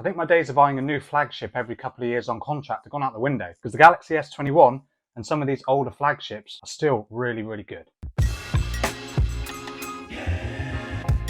I think my days of buying a new flagship every couple of years on contract have gone out the window because the Galaxy S21 and some of these older flagships are still really good.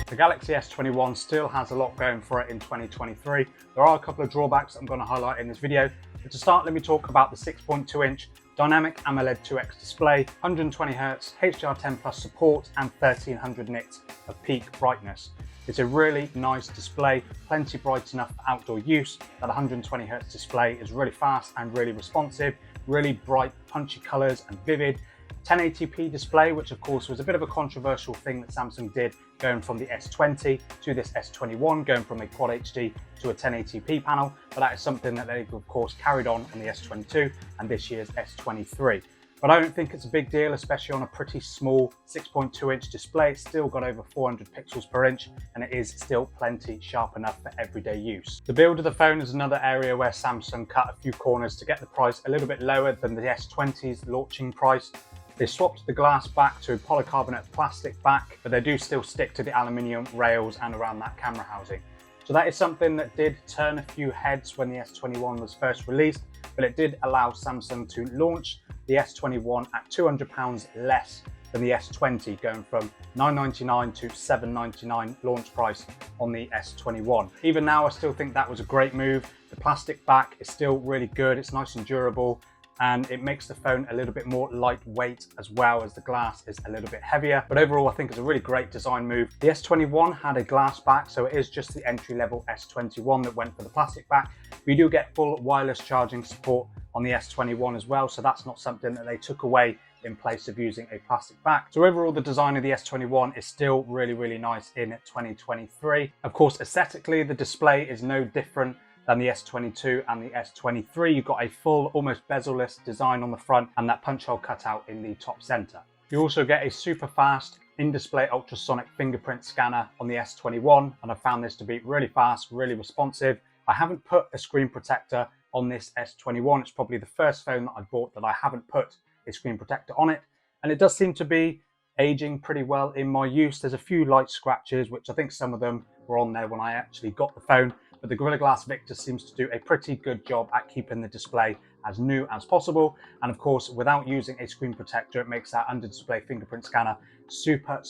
The Galaxy S21 still has a lot going for it in 2023. There are a couple of drawbacks that I'm going to highlight in this video. But to start, let me talk about the 6.2-inch Dynamic AMOLED 2X display, 120Hz HDR10 Plus support, and 1300 nits of peak brightness. It's a really nice display, plenty bright enough for outdoor use. That 120Hz display is really fast and really responsive, really bright, punchy colors and vivid. 1080p display, which of course was a bit of a controversial thing that Samsung did, going from the S20 to this S21, going from a Quad HD to a 1080p panel, but that is something that they've of course carried on the S22 and this year's S23. But I don't think it's a big deal, especially on a pretty small 6.2-inch display. It's still got over 400 pixels per inch, and it is still plenty sharp enough for everyday use. The build of the phone is another area where Samsung cut a few corners to get the price a little bit lower than the S20's launching price. They swapped the glass back to polycarbonate plastic back, but they do still stick to the aluminium rails and around that camera housing. So that is something that did turn a few heads when the S21 was first released, but it did allow Samsung to launch the S21 at £200 less than the S20, going from $999 to $799 launch price on the S21. Even now, I still think that was a great move. The plastic back is still really good. It's nice and durable, and it makes the phone a little bit more lightweight as well, as the glass is a little bit heavier. But overall, I think it's a really great design move. The S21 had a glass back, so it is just the entry-level S21 that went for the plastic back. We do get full wireless charging support on the S21 as well, so that's not something that they took away in place of using a plastic back. So overall, the design of the S21 is still really nice in 2023. Of course, aesthetically, the display is no different than the S22 and the S23. You've got a full, almost bezel-less design on the front and that punch hole cutout in the top center. You also get a super fast in-display ultrasonic fingerprint scanner on the S21, and I found this to be really fast, really responsive. I haven't put a screen protector on this S21. It's probably the first phone that I bought that I haven't put a screen protector on it, and it does seem to be aging pretty well in my use. There's a few light scratches, which I think some of them were on there when I actually got the phone, but the Gorilla Glass Victus seems to do a pretty good job at keeping the display as new as possible. And of course, without using a screen protector, it makes that under display fingerprint scanner super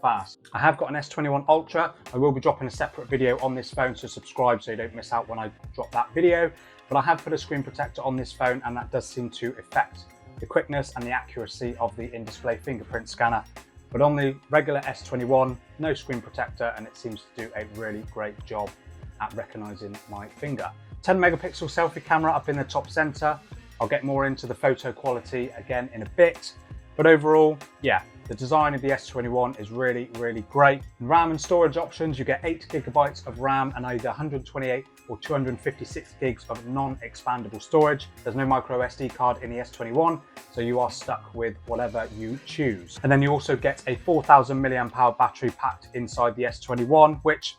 fast. I have got an S21 Ultra. I will be dropping a separate video on this phone, so subscribe so you don't miss out when I drop that video. But I have put a screen protector on this phone, and that does seem to affect the quickness and the accuracy of the in-display fingerprint scanner. But on the regular S21, no screen protector, and it seems to do a really great job at recognizing my finger. 10 megapixel selfie camera up in the top center. I'll get more into the photo quality again in a bit. But overall, yeah, the design of the S21 is really great. In RAM and storage options, you get 8 gigabytes of RAM and either 128 or 256 gigs of non-expandable storage. There's no micro SD card in the S21, so you are stuck with whatever you choose. And then you also get a 4000 mAh battery packed inside the S21, which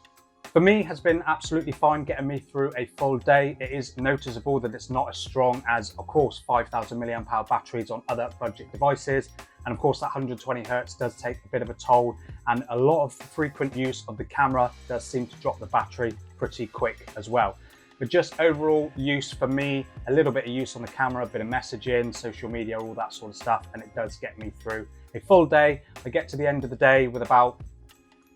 for me has been absolutely fine getting me through a full day. It is noticeable that it's not as strong as, of course, 5000 mAh batteries on other budget devices. And of course, that 120Hz does take a bit of a toll, and a lot of frequent use of the camera does seem to drop the battery pretty quick as well. But just overall use for me, a little bit of use on the camera, a bit of messaging, social media, all that sort of stuff, and it does get me through a full day. I get to the end of the day with about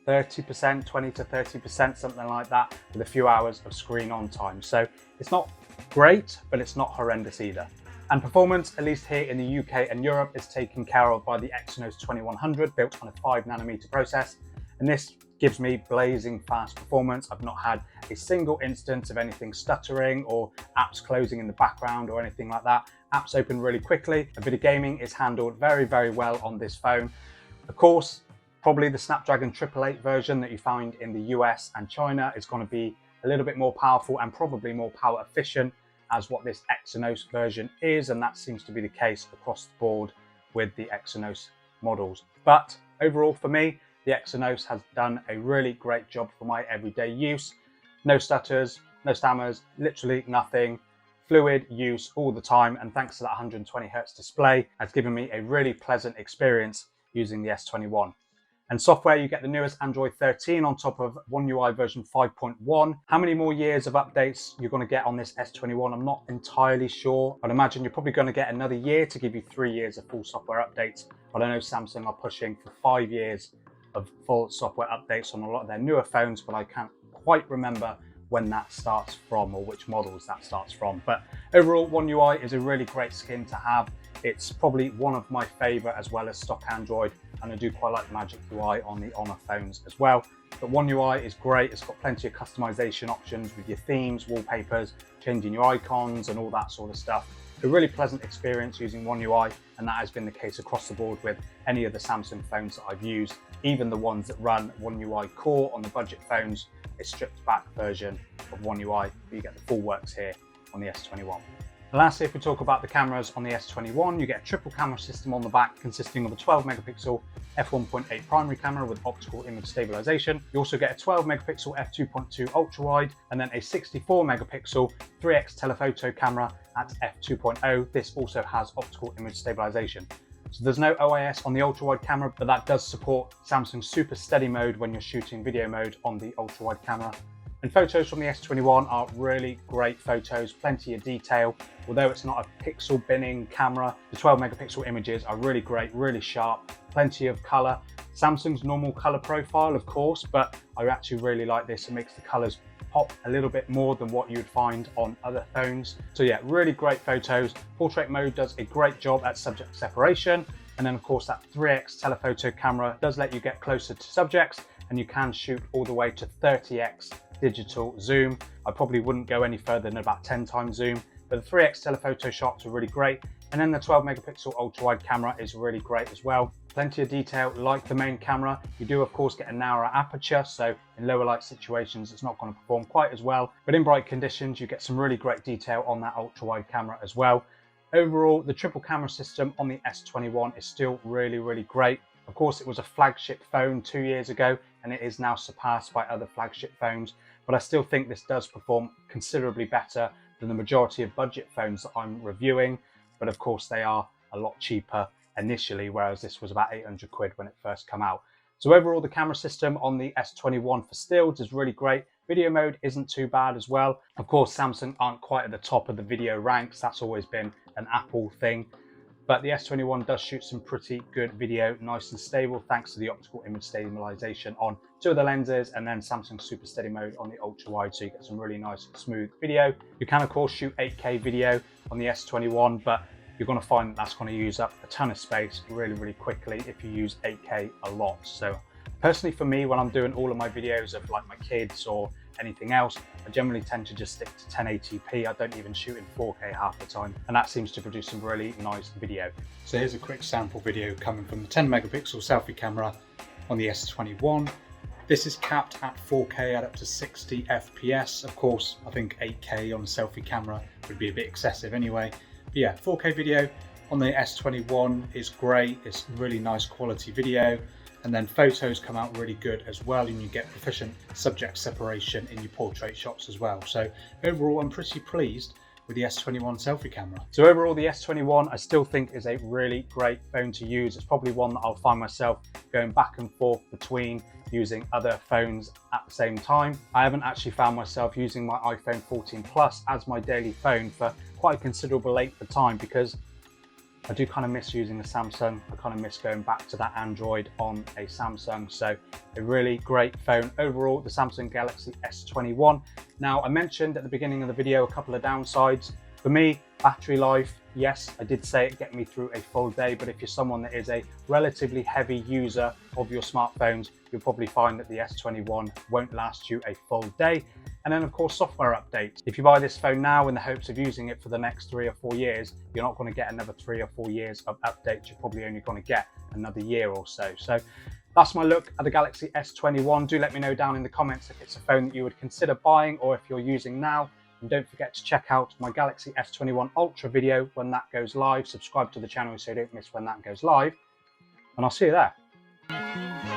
30%, 20 to 30%, something like that, with a few hours of screen on time. So it's not great, but it's not horrendous either. And performance, at least here in the UK and Europe, is taken care of by the Exynos 2100, built on a 5nm process. And this gives me blazing fast performance. I've not had a single instance of anything stuttering or apps closing in the background or anything like that. Apps open really quickly. A bit of gaming is handled very well on this phone. Of course, probably the Snapdragon 888 version that you find in the US and China is going to be a little bit more powerful and probably more power efficient as what this Exynos version is, and that seems to be the case across the board with the Exynos models. But overall for me, the Exynos has done a really great job for my everyday use. No stutters, no stammers, literally nothing. Fluid use all the time, and thanks to that 120Hz display, has given me a really pleasant experience using the S21. And software, you get the newest Android 13 on top of One UI version 5.1. How many more years of updates you're going to get on this S21, I'm not entirely sure. I'd imagine you're probably going to get another year to give you 3 years of full software updates. But I know Samsung are pushing for 5 years of full software updates on a lot of their newer phones, but I can't quite remember when that starts from or which models that starts from. But overall, One UI is a really great skin to have. It's probably one of my favorite as well as stock Android, and I do quite like the Magic UI on the Honor phones as well. But One UI is great. It's got plenty of customization options with your themes, wallpapers, changing your icons and all that sort of stuff. A really pleasant experience using One UI, and that has been the case across the board with any of the Samsung phones that I've used, even the ones that run One UI Core on the budget phones. A stripped back version of One UI, but you get the full works here on the S21. And lastly, if we talk about the cameras on the S21, you get a triple camera system on the back consisting of a 12 megapixel f1.8 primary camera with optical image stabilization. You also get a 12 megapixel f2.2 ultra wide and then a 64 megapixel 3x telephoto camera at f2.0. This also has optical image stabilization. So there's no OIS on the ultra wide camera, but that does support Samsung Super Steady mode when you're shooting video mode on the ultra wide camera. And photos from the S21 are really great photos, plenty of detail. Although it's not a pixel binning camera, the 12 megapixel images are really great, really sharp, plenty of color. Samsung's normal color profile, of course, but I actually really like this. It makes the colors pop a little bit more than what you would find on other phones. So yeah, really great photos. Portrait mode does a great job at subject separation. And then of course that 3x telephoto camera does let you get closer to subjects, and you can shoot all the way to 30x digital zoom. I probably wouldn't go any further than about 10 times zoom, but the 3x telephoto shots are really great. And then the 12 megapixel ultra wide camera is really great as well. Plenty of detail like the main camera. You do of course get a narrower aperture, so in lower light situations it's not going to perform quite as well, but in bright conditions you get some really great detail on that ultra wide camera as well. Overall, the triple camera system on the S21 is still really great. Of course, it was a flagship phone 2 years ago, and it is now surpassed by other flagship phones, but I still think this does perform considerably better than the majority of budget phones that I'm reviewing. But of course, they are a lot cheaper initially, whereas this was about 800 quid when it first came out. So overall, the camera system on the S21 for stills is really great. Video mode isn't too bad as well. Of course, Samsung aren't quite at the top of the video ranks. That's always been an Apple thing. But the S21 does shoot some pretty good video, nice and stable, thanks to the optical image stabilization on 2 of the lenses, and then Samsung Super Steady mode on the ultra wide, so you get some really nice smooth video. You can of course shoot 8K video on the S21, but you're going to find that that's going to use up a ton of space really quickly if you use 8K a lot. So personally for me, when I'm doing all of my videos of like my kids or anything else, I generally tend to just stick to 1080p. I don't even shoot in 4K half the time, and that seems to produce some really nice video. So here's a quick sample video coming from the 10 megapixel selfie camera on the S21. This is capped at 4K at up to 60 FPS. Of course, I think 8K on a selfie camera would be a bit excessive anyway. But yeah, 4K video on the S21 is great. It's really nice quality video. And then photos come out really good as well, and you get proficient subject separation in your portrait shots as well. So overall, I'm pretty pleased with the S21 selfie camera. So overall, the S21 I still think is a really great phone to use. It's probably one that I'll find myself going back and forth between using other phones at the same time. I haven't actually found myself using my iPhone 14 Plus as my daily phone for quite a considerable length of time, because I do kind of miss using a Samsung. I kind of miss going back to that Android on a Samsung. So a really great phone overall, the Samsung Galaxy S21. Now, I mentioned at the beginning of the video a couple of downsides. For me, battery life, yes, I did say it get me through a full day, but if you're someone that is a relatively heavy user of your smartphones, you'll probably find that the S21 won't last you a full day. And then of course, software updates. If you buy this phone now in the hopes of using it for the next 3 or 4 years, you're not going to get another 3 or 4 years of updates. You're probably only going to get another year or so. So that's my look at the Galaxy S21. Do let me know down in the comments if it's a phone that you would consider buying or if you're using now. And don't forget to check out my Galaxy S21 Ultra video when that goes live. Subscribe to the channel so you don't miss when that goes live. And I'll see you there.